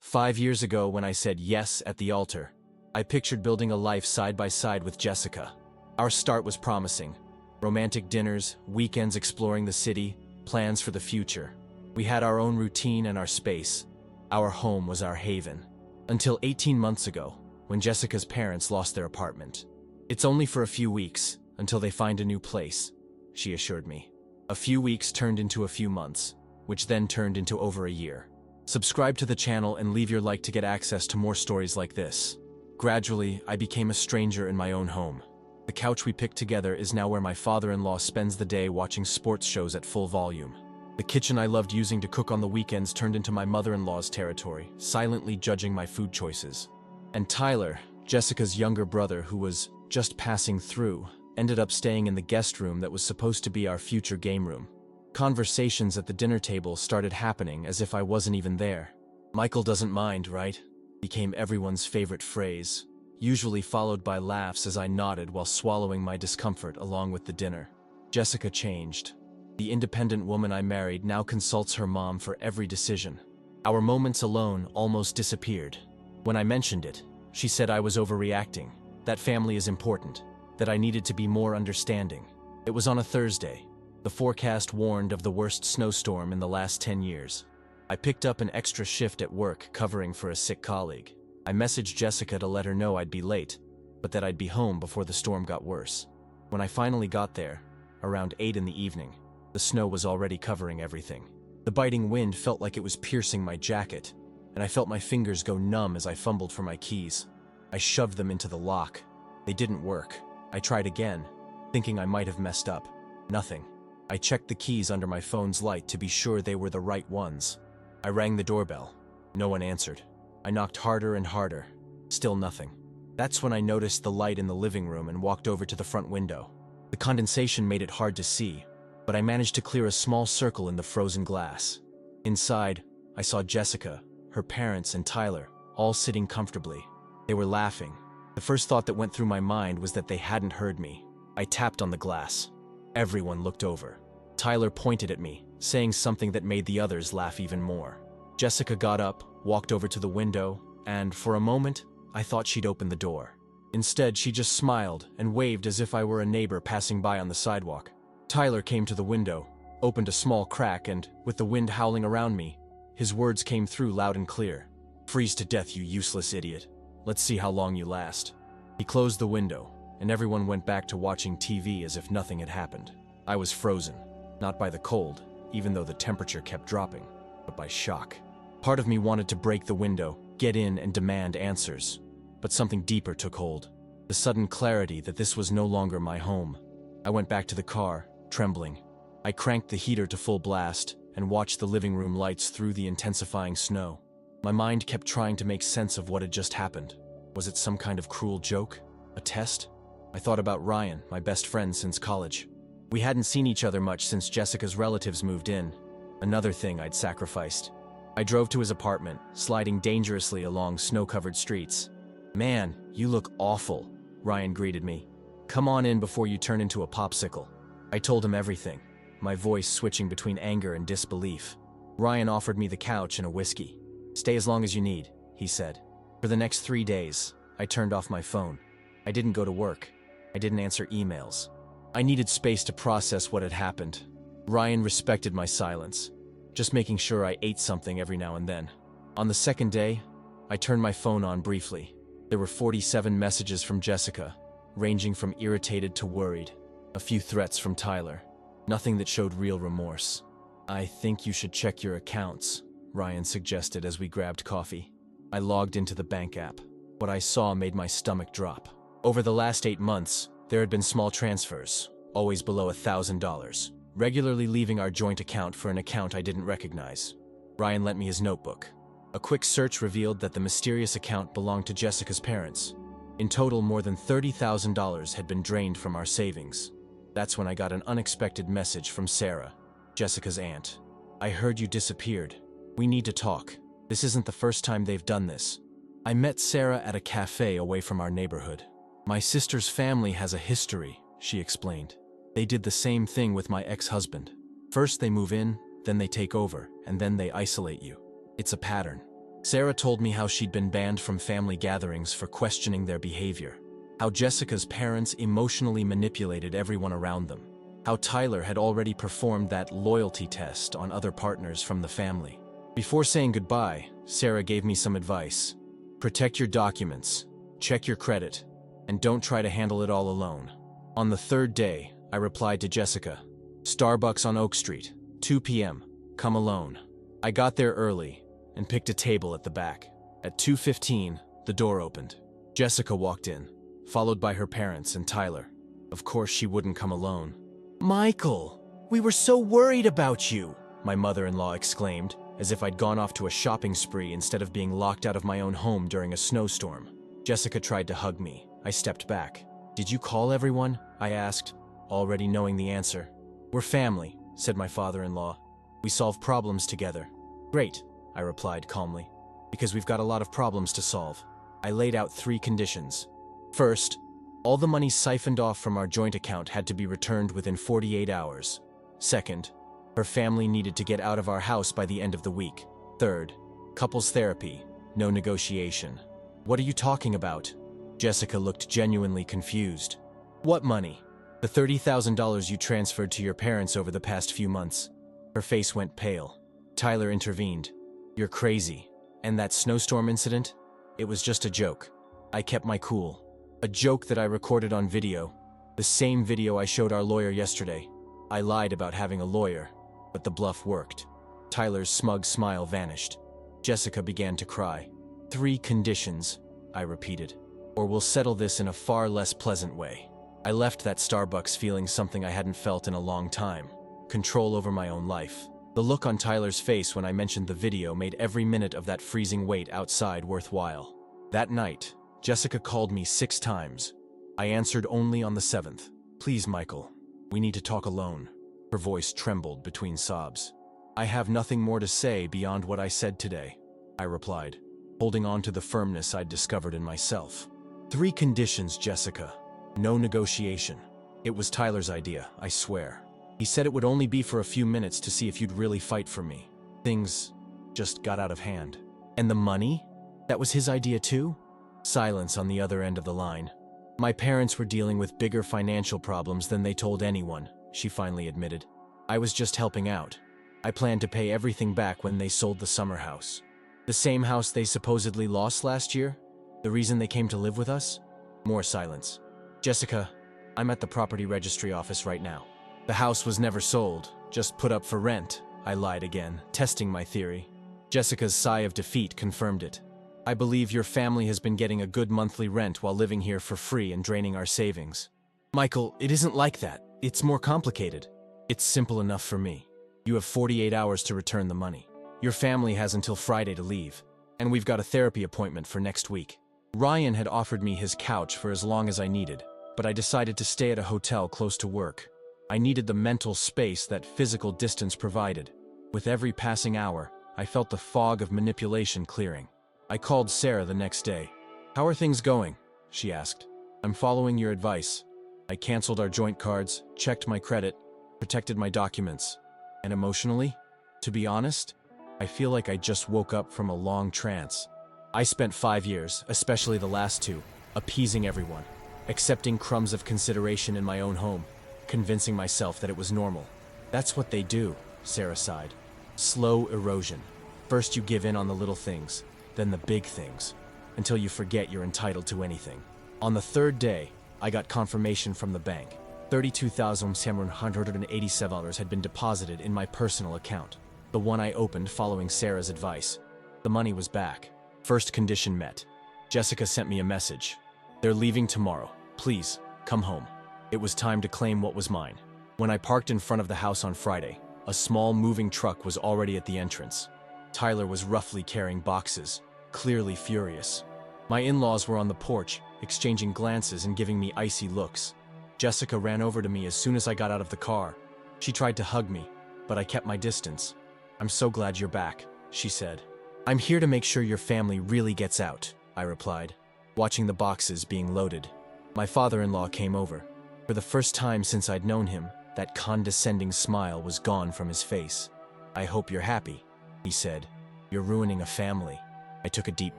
5 years ago, when I said yes at the altar, I pictured building a life side by side with Jessica. Our start was promising. Romantic dinners, weekends exploring the city, plans for the future. We had our own routine and our space. Our home was our haven. Until 18 months ago, when Jessica's parents lost their apartment. "It's only for a few weeks, until they find a new place," she assured me. A few weeks turned into a few months, which then turned into over a year. Subscribe to the channel and leave your like to get access to more stories like this. Gradually, I became a stranger in my own home. The couch we picked together is now where my father-in-law spends the day watching sports shows at full volume. The kitchen I loved using to cook on the weekends turned into my mother-in-law's territory, silently judging my food choices. And Tyler, Jessica's younger brother who was just passing through, ended up staying in the guest room that was supposed to be our future game room. Conversations at the dinner table started happening as if I wasn't even there. "Michael doesn't mind, right?" became everyone's favorite phrase, usually followed by laughs as I nodded while swallowing my discomfort along with the dinner. Jessica changed. The independent woman I married now consults her mom for every decision. Our moments alone almost disappeared. When I mentioned it, she said I was overreacting, that family is important, that I needed to be more understanding. It was on a Thursday. The forecast warned of the worst snowstorm in the last 10 years. I picked up an extra shift at work covering for a sick colleague. I messaged Jessica to let her know I'd be late, but that I'd be home before the storm got worse. When I finally got there, around 8 in the evening, the snow was already covering everything. The biting wind felt like it was piercing my jacket, and I felt my fingers go numb as I fumbled for my keys. I shoved them into the lock. They didn't work. I tried again, thinking I might have messed up. Nothing. I checked the keys under my phone's light to be sure they were the right ones. I rang the doorbell. No one answered. I knocked harder and harder. Still nothing. That's when I noticed the light in the living room and walked over to the front window. The condensation made it hard to see, but I managed to clear a small circle in the frozen glass. Inside, I saw Jessica, her parents, and Tyler, all sitting comfortably. They were laughing. The first thought that went through my mind was that they hadn't heard me. I tapped on the glass. Everyone looked over. Tyler pointed at me, saying something that made the others laugh even more. Jessica got up, walked over to the window, and for a moment, I thought she'd open the door. Instead, she just smiled and waved as if I were a neighbor passing by on the sidewalk. Tyler came to the window, opened a small crack, and, with the wind howling around me, his words came through loud and clear. "Freeze to death, you useless idiot. Let's see how long you last." He closed the window, and everyone went back to watching TV as if nothing had happened. I was frozen, not by the cold, even though the temperature kept dropping, but by shock. Part of me wanted to break the window, get in, and demand answers. But something deeper took hold. The sudden clarity that this was no longer my home. I went back to the car, trembling. I cranked the heater to full blast and watched the living room lights through the intensifying snow. My mind kept trying to make sense of what had just happened. Was it some kind of cruel joke? A test? I thought about Ryan, my best friend since college. We hadn't seen each other much since Jessica's relatives moved in. Another thing I'd sacrificed. I drove to his apartment, sliding dangerously along snow-covered streets. "Man, you look awful," Ryan greeted me. "Come on in before you turn into a popsicle." I told him everything, my voice switching between anger and disbelief. Ryan offered me the couch and a whiskey. "Stay as long as you need," he said. For the next 3 days, I turned off my phone. I didn't go to work. I didn't answer emails. I needed space to process what had happened. Ryan respected my silence, just making sure I ate something every now and then. On the second day, I turned my phone on briefly. There were 47 messages from Jessica, ranging from irritated to worried. A few threats from Tyler. Nothing that showed real remorse. "I think you should check your accounts," Ryan suggested as we grabbed coffee. I logged into the bank app. What I saw made my stomach drop. Over the last 8 months, there had been small transfers, always below $1,000, regularly leaving our joint account for an account I didn't recognize. Ryan lent me his notebook. A quick search revealed that the mysterious account belonged to Jessica's parents. In total, more than $30,000 had been drained from our savings. That's when I got an unexpected message from Sarah, Jessica's aunt. "I heard you disappeared. We need to talk. This isn't the first time they've done this." I met Sarah at a cafe away from our neighborhood. "My sister's family has a history," she explained. "They did the same thing with my ex-husband. First they move in, then they take over, and then they isolate you. It's a pattern." Sarah told me how she'd been banned from family gatherings for questioning their behavior, how Jessica's parents emotionally manipulated everyone around them, how Tyler had already performed that loyalty test on other partners from the family. Before saying goodbye, Sarah gave me some advice. Protect your documents, check your credit, and don't try to handle it all alone. On the third day, I replied to Jessica, Starbucks on Oak Street, 2 p.m., come alone. I got there early and picked a table at the back. At 2:15, the door opened. Jessica walked in, followed by her parents and Tyler. Of course, she wouldn't come alone. Michael, we were so worried about you, my mother-in-law exclaimed, as if I'd gone off to a shopping spree instead of being locked out of my own home during a snowstorm. Jessica tried to hug me. I stepped back. Did you call everyone? I asked, already knowing the answer. We're family, said my father-in-law. We solve problems together. Great, I replied calmly, because we've got a lot of problems to solve. I laid out 3 conditions. First, all the money siphoned off from our joint account had to be returned within 48 hours. Second, her family needed to get out of our house by the end of the week. Third, couples therapy, no negotiation. What are you talking about? Jessica looked genuinely confused. What money? The $30,000 you transferred to your parents over the past few months. Her face went pale. Tyler intervened. You're crazy. And that snowstorm incident? It was just a joke. I kept my cool. A joke that I recorded on video. The same video I showed our lawyer yesterday. I lied about having a lawyer, but the bluff worked. Tyler's smug smile vanished. Jessica began to cry. 3 conditions, I repeated, or we'll settle this in a far less pleasant way. I left that Starbucks feeling something I hadn't felt in a long time. Control over my own life. The look on Tyler's face when I mentioned the video made every minute of that freezing wait outside worthwhile. That night, Jessica called me 6 times. I answered only on the 7th. Please, Michael, we need to talk alone. Her voice trembled between sobs. I have nothing more to say beyond what I said today, I replied, holding on to the firmness I'd discovered in myself. 3 conditions, Jessica. No negotiation. It was Tyler's idea, I swear. He said it would only be for a few minutes to see if you'd really fight for me. Things just got out of hand. And the money? That was his idea too? Silence on the other end of the line. My parents were dealing with bigger financial problems than they told anyone, she finally admitted. I was just helping out. I planned to pay everything back when they sold the summer house. The same house they supposedly lost last year? The reason they came to live with us? More silence. Jessica, I'm at the property registry office right now. The house was never sold, just put up for rent, I lied again, testing my theory. Jessica's sigh of defeat confirmed it. I believe your family has been getting a good monthly rent while living here for free and draining our savings. Michael, it isn't like that. It's more complicated. It's simple enough for me. You have 48 hours to return the money. Your family has until Friday to leave, and we've got a therapy appointment for next week. Ryan had offered me his couch for as long as I needed, but I decided to stay at a hotel close to work. I needed the mental space that physical distance provided. With every passing hour, I felt the fog of manipulation clearing. I called Sarah the next day. How are things going? She asked. I'm following your advice. I canceled our joint cards, checked my credit, protected my documents. And emotionally, to be honest, I feel like I just woke up from a long trance. I spent 5 years, especially the last 2, appeasing everyone, accepting crumbs of consideration in my own home, convincing myself that it was normal. That's what they do, Sarah sighed. Slow erosion. First you give in on the little things, then the big things, until you forget you're entitled to anything. On the 3rd day, I got confirmation from the bank. $32,787 had been deposited in my personal account, the one I opened following Sarah's advice. The money was back. First condition met. Jessica sent me a message. They're leaving tomorrow. Please, come home. It was time to claim what was mine. When I parked in front of the house on Friday, a small moving truck was already at the entrance. Tyler was roughly carrying boxes, clearly furious. My in-laws were on the porch, exchanging glances and giving me icy looks. Jessica ran over to me as soon as I got out of the car. She tried to hug me, but I kept my distance. I'm so glad you're back, she said. I'm here to make sure your family really gets out, I replied, watching the boxes being loaded. My father-in-law came over. For the first time since I'd known him, that condescending smile was gone from his face. I hope you're happy, he said. You're ruining a family. I took a deep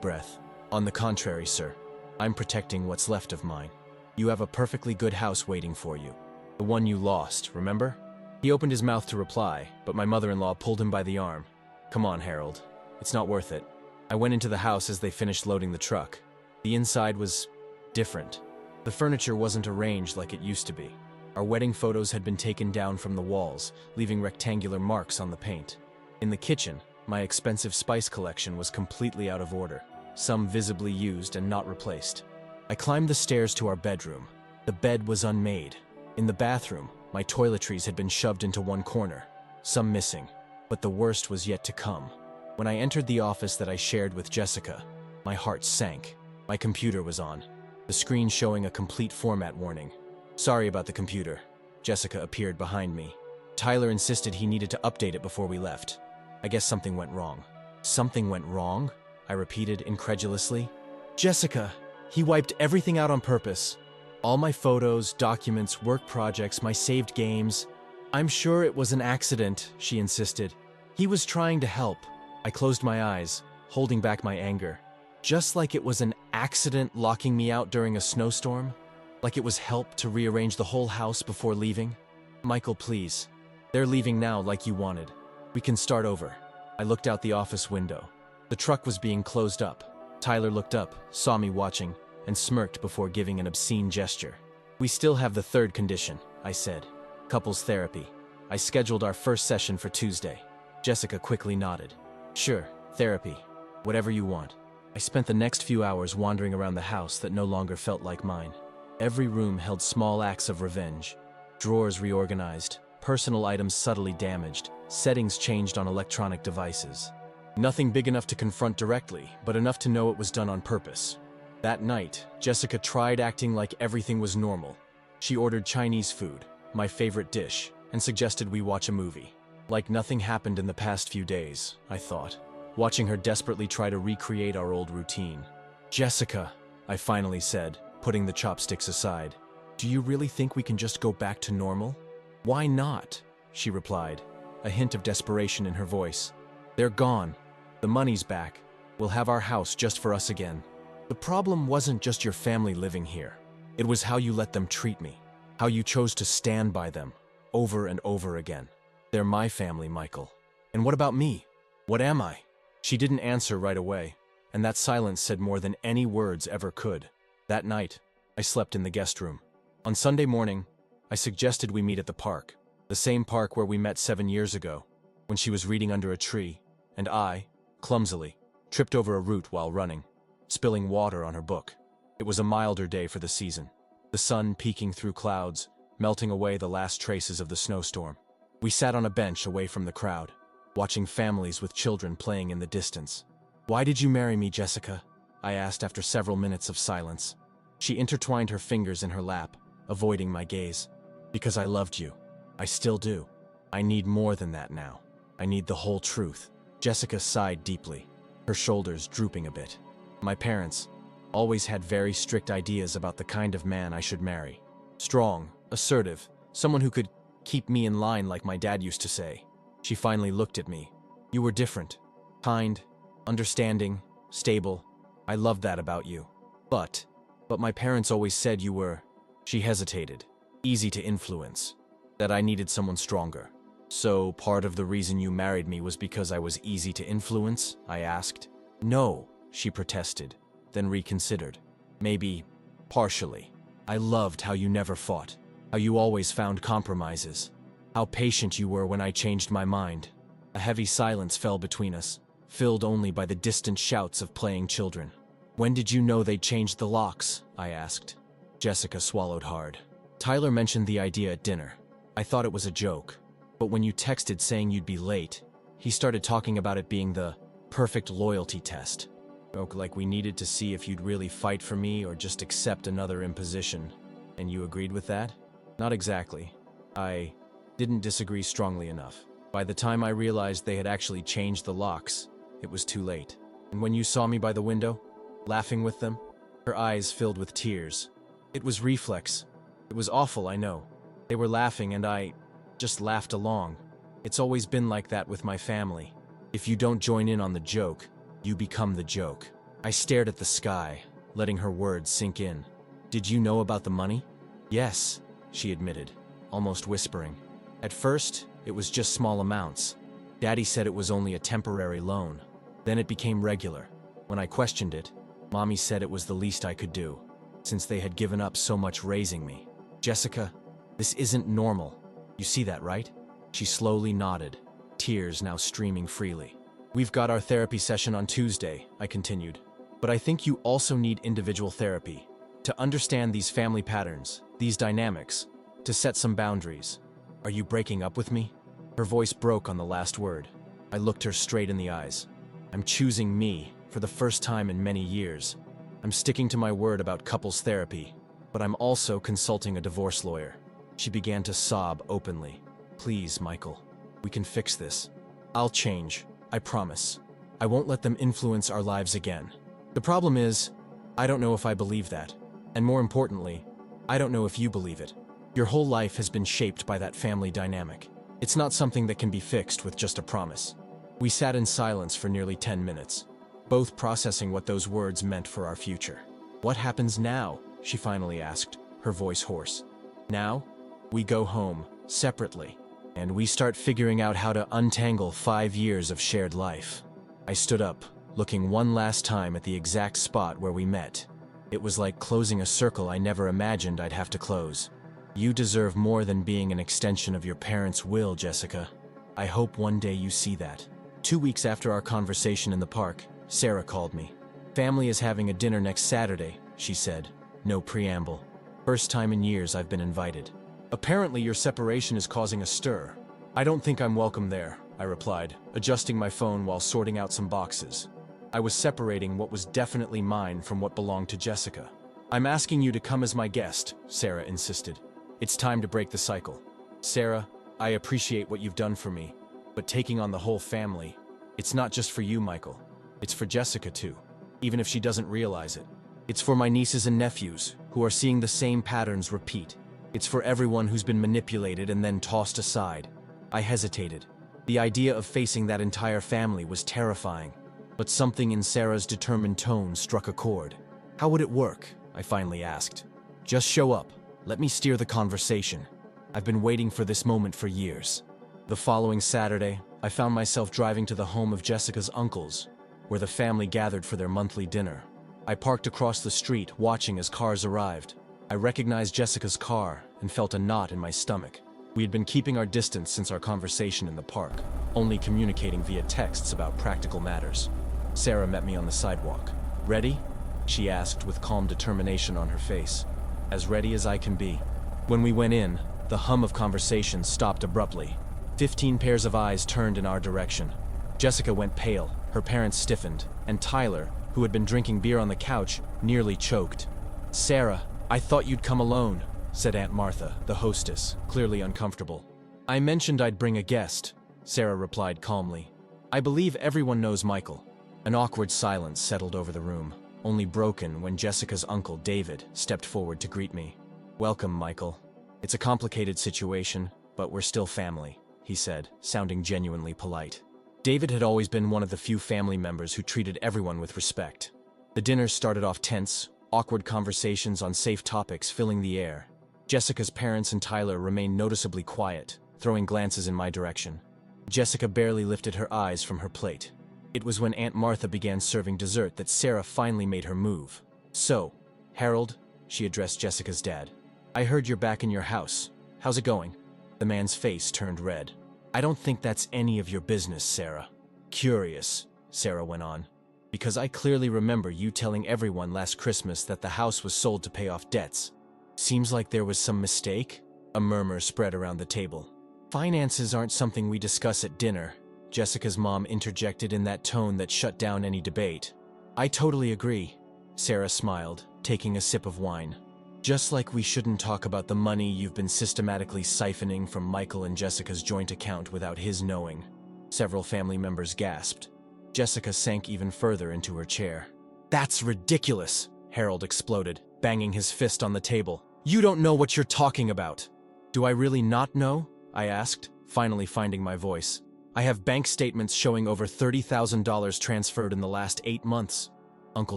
breath. On the contrary, sir. I'm protecting what's left of mine. You have a perfectly good house waiting for you. The one you lost, remember? He opened his mouth to reply, but my mother-in-law pulled him by the arm. Come on, Harold. It's not worth it. I went into the house as they finished loading the truck. The inside was different. The furniture wasn't arranged like it used to be. Our wedding photos had been taken down from the walls, leaving rectangular marks on the paint. In the kitchen, my expensive spice collection was completely out of order, some visibly used and not replaced. I climbed the stairs to our bedroom. The bed was unmade. In the bathroom, my toiletries had been shoved into one corner, some missing, but the worst was yet to come. When I entered the office that I shared with Jessica, my heart sank. My computer was on, the screen showing a complete format warning. Sorry about the computer. Jessica appeared behind me. Tyler insisted he needed to update it before we left. I guess something went wrong. Something went wrong? I repeated incredulously. Jessica, he wiped everything out on purpose. All my photos, documents, work projects, my saved games. I'm sure it was an accident, she insisted. He was trying to help. I closed my eyes, holding back my anger. Just like it was an accident locking me out during a snowstorm? Like it was help to rearrange the whole house before leaving? Michael, please. They're leaving now like you wanted. We can start over. I looked out the office window. The truck was being closed up. Tyler looked up, saw me watching, and smirked before giving an obscene gesture. We still have the third condition, I said. Couples therapy. I scheduled our first session for Tuesday. Jessica quickly nodded. Sure, therapy. Whatever you want. I spent the next few hours wandering around the house that no longer felt like mine. Every room held small acts of revenge. Drawers reorganized, personal items subtly damaged, settings changed on electronic devices. Nothing big enough to confront directly, but enough to know it was done on purpose. That night, Jessica tried acting like everything was normal. She ordered Chinese food, my favorite dish, and suggested we watch a movie. Like nothing happened in the past few days, I thought, watching her desperately try to recreate our old routine. Jessica, I finally said, putting the chopsticks aside. Do you really think we can just go back to normal? Why not? She replied, a hint of desperation in her voice. They're gone. The money's back. We'll have our house just for us again. The problem wasn't just your family living here. It was how you let them treat me, how you chose to stand by them, over and over again. They're my family, Michael. And what about me? What am I? She didn't answer right away, and that silence said more than any words ever could. That night, I slept in the guest room. On Sunday morning, I suggested we meet at the park, the same park where we met 7 years ago, when she was reading under a tree, and I, clumsily, tripped over a root while running, spilling water on her book. It was a milder day for the season, the sun peeking through clouds, melting away the last traces of the snowstorm. We sat on a bench away from the crowd, watching families with children playing in the distance. Why did you marry me, Jessica? I asked after several minutes of silence. She intertwined her fingers in her lap, avoiding my gaze. Because I loved you. I still do. I need more than that now. I need the whole truth. Jessica sighed deeply, her shoulders drooping a bit. My parents always had very strict ideas about the kind of man I should marry. Strong, assertive, someone who could keep me in line like my dad used to say. She finally looked at me. You were different. Kind, understanding, stable. I loved that about you. But my parents always said you were, she hesitated, easy to influence, that I needed someone stronger. So part of the reason you married me was because I was easy to influence? I asked. No, she protested, then reconsidered. Maybe, partially. I loved how you never fought, how you always found compromises, how patient you were when I changed my mind. A heavy silence fell between us, filled only by the distant shouts of playing children. When did you know they'd changed the locks? I asked. Jessica swallowed hard. Tyler mentioned the idea at dinner. I thought it was a joke, but when you texted saying you'd be late, he started talking about it being the perfect loyalty test. Like we needed to see if you'd really fight for me or just accept another imposition. And you agreed with that? Not exactly. I didn't disagree strongly enough. By the time I realized they had actually changed the locks, it was too late. And when you saw me by the window, laughing with them, her eyes filled with tears. It was reflex. It was awful, I know. They were laughing and I just laughed along. It's always been like that with my family. If you don't join in on the joke, You become the joke. I stared at the sky, letting her words sink in. Did you know about the money? Yes, she admitted, almost whispering. At first, it was just small amounts. Daddy said it was only a temporary loan. Then it became regular. When I questioned it, Mommy said it was the least I could do, since they had given up so much raising me. Jessica, this isn't normal. You see that, right? She slowly nodded, tears now streaming freely. We've got our therapy session on Tuesday, I continued. But I think you also need individual therapy to understand these family patterns, these dynamics, to set some boundaries. Are you breaking up with me? Her voice broke on the last word. I looked her straight in the eyes. I'm choosing me for the first time in many years. I'm sticking to my word about couples therapy, but I'm also consulting a divorce lawyer. She began to sob openly. Please, Michael, we can fix this. I'll change, I promise. I won't let them influence our lives again. The problem is, I don't know if I believe that. And more importantly, I don't know if you believe it. Your whole life has been shaped by that family dynamic. It's not something that can be fixed with just a promise. We sat in silence for nearly 10 minutes, both processing what those words meant for our future. What happens now? She finally asked, her voice hoarse. Now, we go home, separately, and we start figuring out how to untangle 5 years of shared life. I stood up, looking one last time at the exact spot where we met. It was like closing a circle I never imagined I'd have to close. You deserve more than being an extension of your parents' will, Jessica. I hope one day you see that. 2 weeks after our conversation in the park, Sarah called me. Family is having a dinner next Saturday, she said. No preamble. First time in years I've been invited. Apparently your separation is causing a stir. I don't think I'm welcome there, I replied, adjusting my phone while sorting out some boxes. I was separating what was definitely mine from what belonged to Jessica. I'm asking you to come as my guest, Sarah insisted. It's time to break the cycle. Sarah, I appreciate what you've done for me, but taking on the whole family, it's not just for you, Michael. It's for Jessica too, even if she doesn't realize it. It's for my nieces and nephews, who are seeing the same patterns repeat. It's for everyone who's been manipulated and then tossed aside. I hesitated. The idea of facing that entire family was terrifying, but something in Sarah's determined tone struck a chord. How would it work? I finally asked. Just show up. Let me steer the conversation. I've been waiting for this moment for years. The following Saturday, I found myself driving to the home of Jessica's uncles, where the family gathered for their monthly dinner. I parked across the street, watching as cars arrived. I recognized Jessica's car and felt a knot in my stomach. We had been keeping our distance since our conversation in the park, only communicating via texts about practical matters. Sarah met me on the sidewalk. Ready? She asked with calm determination on her face. As ready as I can be. When we went in, the hum of conversation stopped abruptly. 15 pairs of eyes turned in our direction. Jessica went pale, her parents stiffened, and Tyler, who had been drinking beer on the couch, nearly choked. Sarah, I thought you'd come alone, said Aunt Martha, the hostess, clearly uncomfortable. I mentioned I'd bring a guest, Sarah replied calmly. I believe everyone knows Michael. An awkward silence settled over the room, only broken when Jessica's uncle, David, stepped forward to greet me. Welcome, Michael. It's a complicated situation, but we're still family, he said, sounding genuinely polite. David had always been one of the few family members who treated everyone with respect. The dinner started off tense, awkward conversations on safe topics filling the air. Jessica's parents and Tyler remained noticeably quiet, throwing glances in my direction. Jessica barely lifted her eyes from her plate. It was when Aunt Martha began serving dessert that Sarah finally made her move. So, Harold, she addressed Jessica's dad. I heard you're back in your house. How's it going? The man's face turned red. I don't think that's any of your business, Sarah. Curious, Sarah went on, because I clearly remember you telling everyone last Christmas that the house was sold to pay off debts. Seems like there was some mistake? A murmur spread around the table. Finances aren't something we discuss at dinner, Jessica's mom interjected in that tone that shut down any debate. I totally agree, Sarah smiled, taking a sip of wine. Just like we shouldn't talk about the money you've been systematically siphoning from Michael and Jessica's joint account without his knowing. Several family members gasped. Jessica sank even further into her chair. That's ridiculous, Harold exploded, banging his fist on the table. You don't know what you're talking about. Do I really not know? I asked, finally finding my voice. I have bank statements showing over $30,000 transferred in the last 8 months. Uncle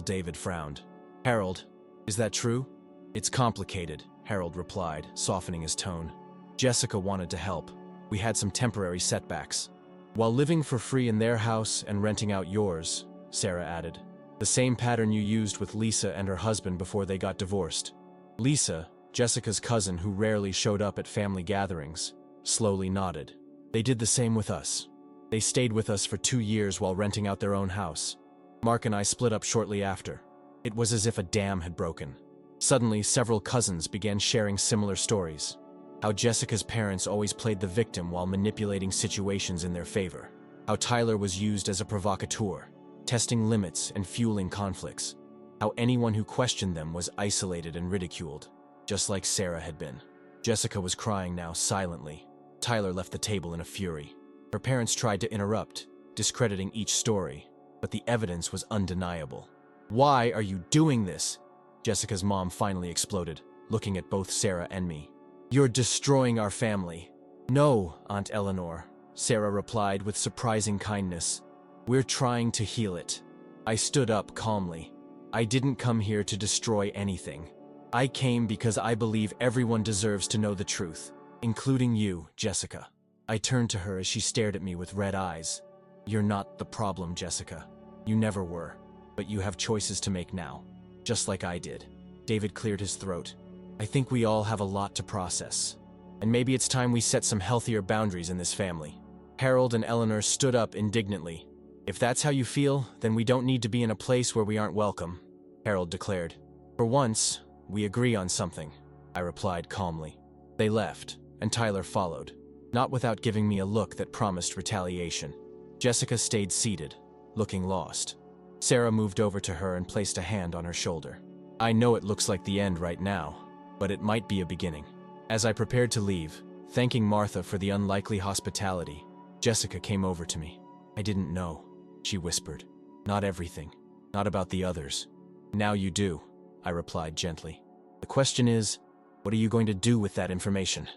David frowned. Harold, is that true? It's complicated, Harold replied, softening his tone. Jessica wanted to help. We had some temporary setbacks. While living for free in their house and renting out yours, Sarah added. The same pattern you used with Lisa and her husband before they got divorced. Lisa, Jessica's cousin who rarely showed up at family gatherings, slowly nodded. They did the same with us. They stayed with us for 2 years while renting out their own house. Mark and I split up shortly after. It was as if a dam had broken. Suddenly, several cousins began sharing similar stories. How Jessica's parents always played the victim while manipulating situations in their favor. How Tyler was used as a provocateur, testing limits and fueling conflicts. How anyone who questioned them was isolated and ridiculed, just like Sarah had been. Jessica was crying now silently. Tyler left the table in a fury. Her parents tried to interrupt, discrediting each story, but the evidence was undeniable. Why are you doing this? Jessica's mom finally exploded, looking at both Sarah and me. You're destroying our family. No, Aunt Eleanor, Sarah replied with surprising kindness. We're trying to heal it. I stood up calmly. I didn't come here to destroy anything. I came because I believe everyone deserves to know the truth, including you, Jessica. I turned to her as she stared at me with red eyes. You're not the problem, Jessica. You never were, but you have choices to make now, just like I did. David cleared his throat. I think we all have a lot to process, and maybe it's time we set some healthier boundaries in this family. Harold and Eleanor stood up indignantly. If that's how you feel, then we don't need to be in a place where we aren't welcome, Harold declared. For once, we agree on something, I replied calmly. They left, and Tyler followed, not without giving me a look that promised retaliation. Jessica stayed seated, looking lost. Sarah moved over to her and placed a hand on her shoulder. I know it looks like the end right now, but it might be a beginning. As I prepared to leave, thanking Martha for the unlikely hospitality, Jessica came over to me. I didn't know, she whispered. Not everything, not about the others. Now you do, I replied gently. The question is, what are you going to do with that information?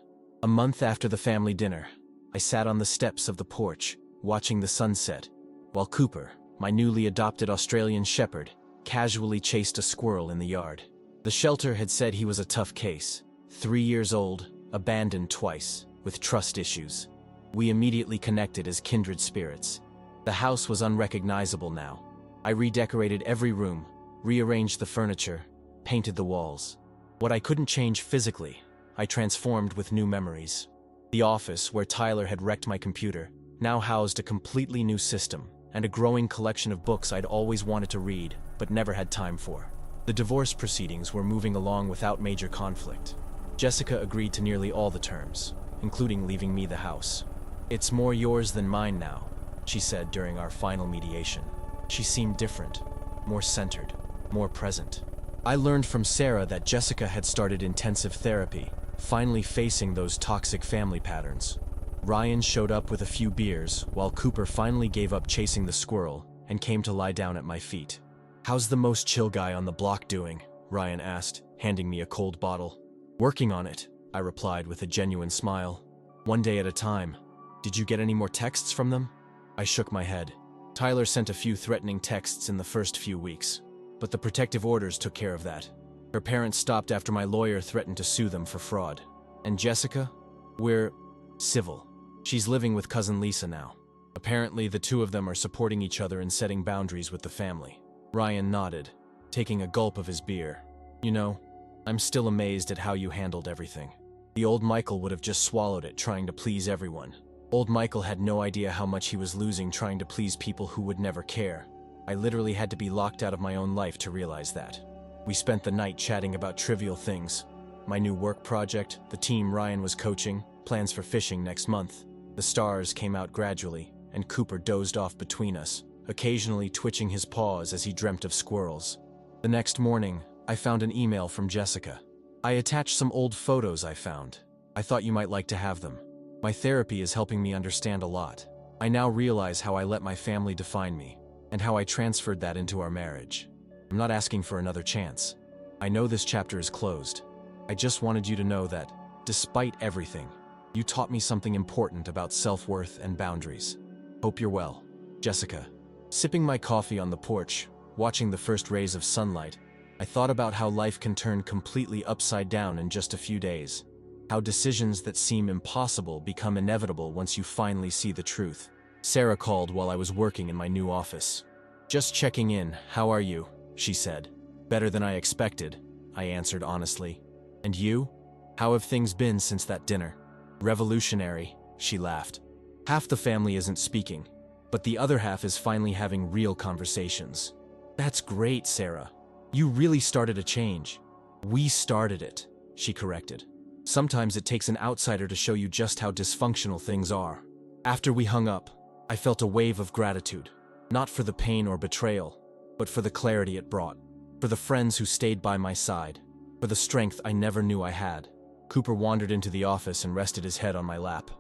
A month after the family dinner, I sat on the steps of the porch, watching the sunset, while Cooper, my newly adopted Australian shepherd, casually chased a squirrel in the yard. The shelter had said he was a tough case, 3 years old, abandoned twice, with trust issues. We immediately connected as kindred spirits. The house was unrecognizable now. I redecorated every room, rearranged the furniture, painted the walls. What I couldn't change physically, I transformed with new memories. The office, where Tyler had wrecked my computer, now housed a completely new system and a growing collection of books I'd always wanted to read, but never had time for. The divorce proceedings were moving along without major conflict. Jessica agreed to nearly all the terms, including leaving me the house. It's more yours than mine now, she said during our final mediation. She seemed different, more centered, more present. I learned from Sarah that Jessica had started intensive therapy, finally facing those toxic family patterns. Ryan showed up with a few beers, while Cooper finally gave up chasing the squirrel and came to lie down at my feet. How's the most chill guy on the block doing? Ryan asked, handing me a cold bottle. Working on it, I replied with a genuine smile. One day at a time. Did you get any more texts from them? I shook my head. Tyler sent a few threatening texts in the first few weeks, but the protective orders took care of that. Her parents stopped after my lawyer threatened to sue them for fraud. And Jessica? We're civil. She's living with cousin Lisa now. Apparently, the two of them are supporting each other and setting boundaries with the family. Ryan nodded, taking a gulp of his beer. You know, I'm still amazed at how you handled everything. The old Michael would have just swallowed it, trying to please everyone. Old Michael had no idea how much he was losing trying to please people who would never care. I literally had to be locked out of my own life to realize that. We spent the night chatting about trivial things. My new work project, the team Ryan was coaching, plans for fishing next month. The stars came out gradually, and Cooper dozed off between us, occasionally twitching his paws as he dreamt of squirrels. The next morning, I found an email from Jessica. I attached some old photos I found. I thought you might like to have them. My therapy is helping me understand a lot. I now realize how I let my family define me, and how I transferred that into our marriage. I'm not asking for another chance. I know this chapter is closed. I just wanted you to know that, despite everything, you taught me something important about self-worth and boundaries. Hope you're well. Jessica. Sipping my coffee on the porch, watching the first rays of sunlight, I thought about how life can turn completely upside down in just a few days. How decisions that seem impossible become inevitable once you finally see the truth. Sarah called while I was working in my new office. "Just checking in, how are you?" she said. "Better than I expected," I answered honestly. "And you? How have things been since that dinner?" "Revolutionary," she laughed. "Half the family isn't speaking, but the other half is finally having real conversations." "That's great, Sarah. You really started a change." "We started it," she corrected. "Sometimes it takes an outsider to show you just how dysfunctional things are." After we hung up, I felt a wave of gratitude, not for the pain or betrayal, but for the clarity it brought, for the friends who stayed by my side, for the strength I never knew I had. Cooper wandered into the office and rested his head on my lap,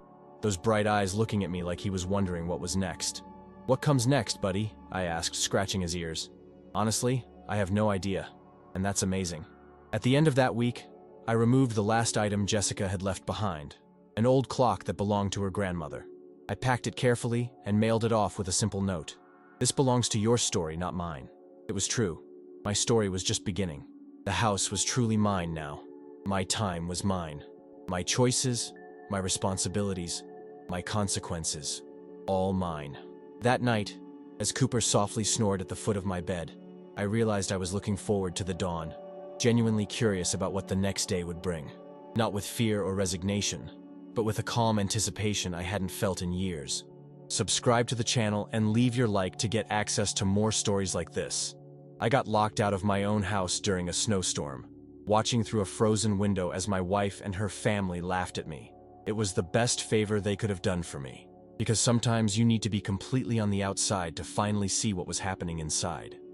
those bright eyes looking at me like he was wondering what was next. "What comes next, buddy?" I asked, scratching his ears. "Honestly, I have no idea, and that's amazing." At the end of that week, I removed the last item Jessica had left behind, an old clock that belonged to her grandmother. I packed it carefully and mailed it off with a simple note. "This belongs to your story, not mine." It was true. My story was just beginning. The house was truly mine now. My time was mine. My choices, my responsibilities, my consequences, all mine. That night, as Cooper softly snored at the foot of my bed, I realized I was looking forward to the dawn, genuinely curious about what the next day would bring. Not with fear or resignation, but with a calm anticipation I hadn't felt in years. Subscribe to the channel and leave your like to get access to more stories like this. I got locked out of my own house during a snowstorm, watching through a frozen window as my wife and her family laughed at me. It was the best favor they could have done for me, because sometimes you need to be completely on the outside to finally see what was happening inside.